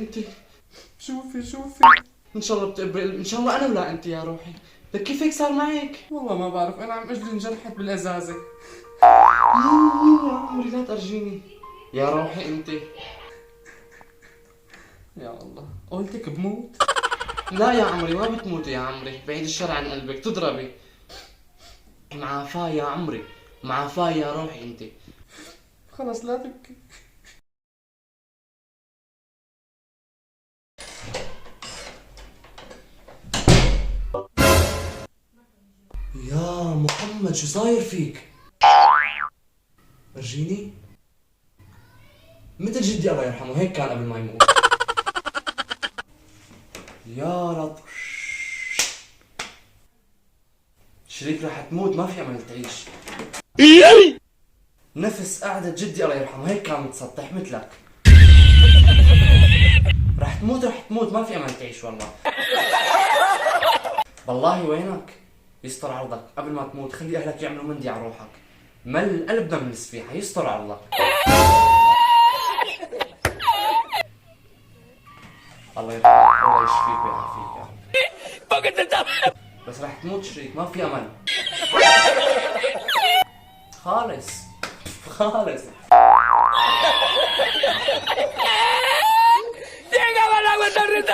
انت. شوفي ان شاء الله بتقبل، ان شاء الله انا ولا انت يا روحي. لك كيف هيك صار معك؟ والله ما بعرف، انا عم اجلي انجرحت بالازازه. يا عمري لا ترجيني يا روحي انت. يا الله، قلتك بموت. لا يا عمري ما بتموتي يا عمري، بعيد الشر عن قلبك تضربي. معافاة يا عمري، معافاة يا روحي انت. خلص لا تبكي. يا محمد شو صاير فيك؟ فرجيني. مثل جدي الله يرحمه هيك كان قبل ما يموت. يا لطف. شريك رح تموت ما في امل تعيش. نفس قعدة جدي الله يرحمه هيك كان متسطح مثلك. رح تموت ما في امل تعيش والله. والله وينك؟ يستر عرضك قبل ما تموت، خلي اهلك يعملوا مندي على روحك. مل قلبنا من السفيحة، يستر عرضك. الله يرحمك، الله يشفيك ويعافيك يا رب. بس رح تموت شريك ما في امل. خالص خالص. Llega a la restaurante.